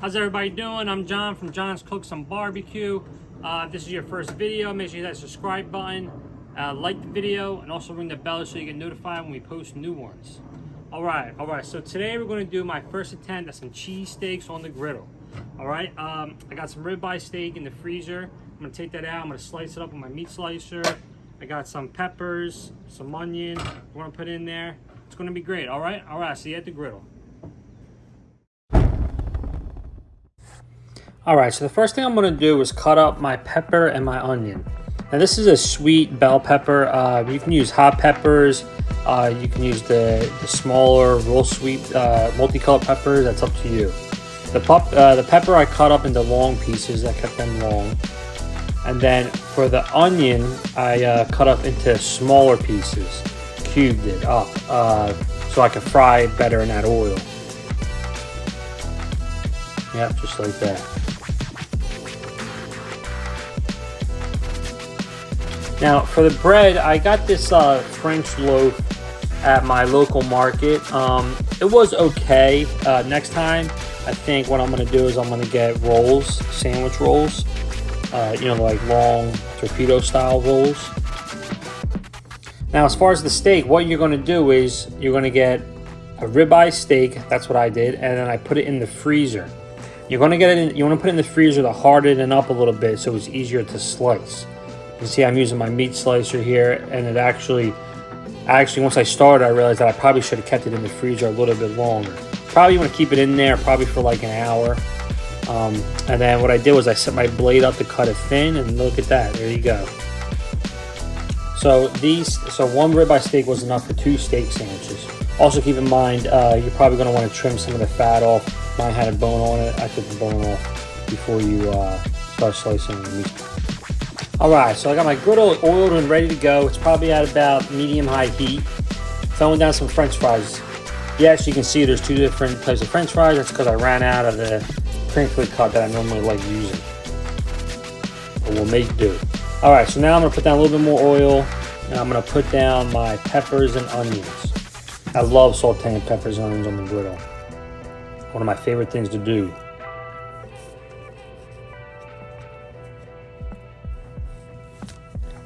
How's everybody doing? I'm John from John's Cooks and Barbecue. If this is your first video, make sure you hit that subscribe button, like the video, and also ring the bell so you get notified when we post new ones. All right. So today we're going to do my first attempt at some cheese steaks on the griddle. All right. I got some ribeye steak in the freezer. I'm going to take that out. I'm going to slice it up with my meat slicer. I got some peppers, some onion. We're going to put in there. It's going to be great. All right. See you at the griddle. Alright, so the first thing I'm going to do is cut up my pepper and my onion. Now this is a sweet bell pepper. You can use hot peppers. You can use the smaller, real sweet, multicolored peppers. That's up to you. The pepper I cut up into long pieces. I kept them long. And then for the onion, I cut up into smaller pieces. Cubed it up so I can fry it better in that oil. Yep, just like that. Now for the bread, I got this French loaf at my local market. It was okay. Next time, I think what I'm going to do is I'm going to get rolls, sandwich rolls. Like long torpedo style rolls. Now as far as the steak, what you're going to do is you're going to get a ribeye steak. That's what I did. And then I put it in the freezer. You're going to get it in, you want to put it in the freezer to harden it up a little bit so it's easier to slice. You see I'm using my meat slicer here, and it actually once I started I realized that I probably should have kept it in the freezer a little bit longer. Probably want to keep it in there probably for like an hour. And then what I did was I set my blade up to cut it thin, and look at that, there you go. So one ribeye steak was enough for 2 steak sandwiches. Also keep in mind, you're probably going to want to trim some of the fat off. Mine had a bone on it. I took the bone off before you start slicing the meat. Alright, so I got my griddle oiled and ready to go. It's probably at about medium-high heat. Throwing down some French fries. Yes, you can see there's 2 different types of French fries. That's because I ran out of the crinkly cut that I normally like using. But we'll make do. Alright, so now I'm going to put down a little bit more oil. And I'm going to put down my peppers and onions. I love sauteing peppers and onions on the griddle. One of my favorite things to do.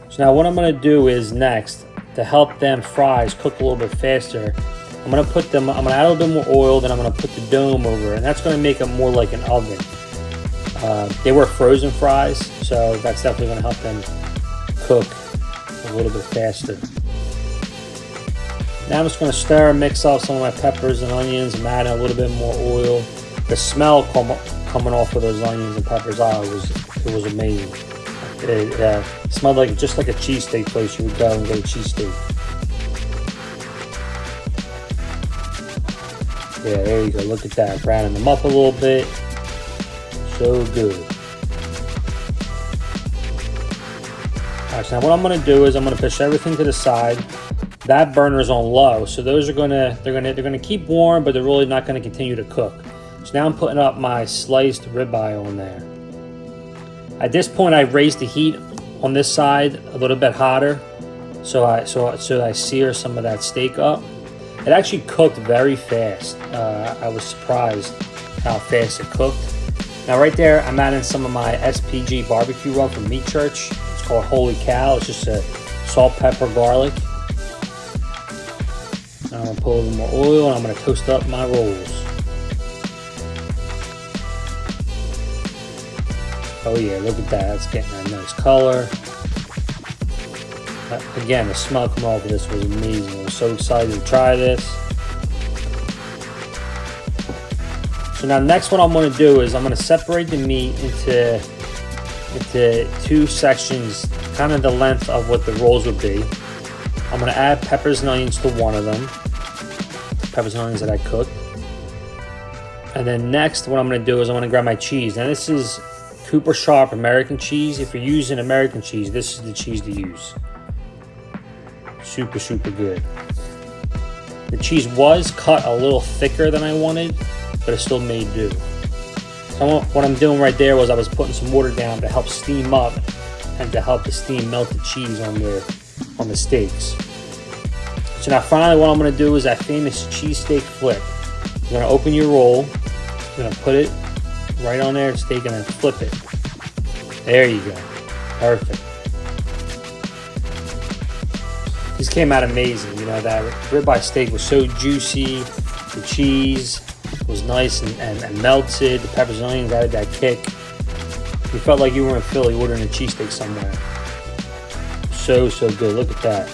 So now what I'm going to do is next, to help them fries cook a little bit faster, I'm going to add a little bit more oil, then I'm going to put the dome over it, and that's going to make it more like an oven. They were frozen fries, so that's definitely going to help them cook a little bit faster. Now I'm just going to stir and mix up some of my peppers and onions. I'm adding a little bit more oil. The smell coming off of those onions and peppers, it was amazing. It smelled like just like a cheesesteak place you would go and get a cheesesteak. Yeah, there you go. Look at that. Browning them up a little bit. So good. Alright, so now what I'm going to do is I'm going to push everything to the side. That burner's on low, so those are they're gonna keep warm, but they're really not gonna continue to cook. So now I'm putting up my sliced ribeye on there. At this point, I raised the heat on this side a little bit hotter, so I sear some of that steak up. It actually cooked very fast. I was surprised how fast it cooked. Now right there, I'm adding some of my SPG barbecue rub from Meat Church. It's called Holy Cow. It's just a salt, pepper, garlic. I'm going to put a little more oil, and I'm going to toast up my rolls. Oh yeah, look at that. It's getting a nice color. Again, the smell coming off of this was amazing. I was so excited to try this. So now next what I'm going to do is I'm going to separate the meat into 2 sections, kind of the length of what the rolls would be. I'm going to add peppers and onions to one of them. Peppers and onions that I cooked. And then next what I'm going to do is I'm going to grab my cheese. Now this is Cooper Sharp American cheese. If you're using American cheese, this is the cheese to use. Super, super good. The cheese was cut a little thicker than I wanted, but it still made do. So what I'm doing right there was I was putting some water down to help steam up and to help the steam melt the cheese on the steaks. So now finally what I'm going to do is that famous cheesesteak flip. You're going to open your roll, you're going to put it right on there, steak, and then flip it. There you go. Perfect. These came out amazing. You know, that ribeye steak was so juicy. The cheese was nice and melted. The peppers and onions added that kick. You felt like you were in Philly ordering a cheesesteak somewhere. So good. Look at that.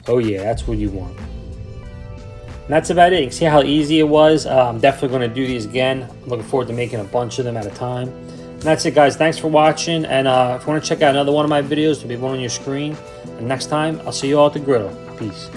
Oh yeah, that's what you want. And that's about it. You can see how easy it was. I'm definitely going to do these again. I'm looking forward to making a bunch of them at a time. And that's it, guys. Thanks for watching. And if you want to check out another one of my videos, there'll be one on your screen. And next time, I'll see you all at the griddle. Peace.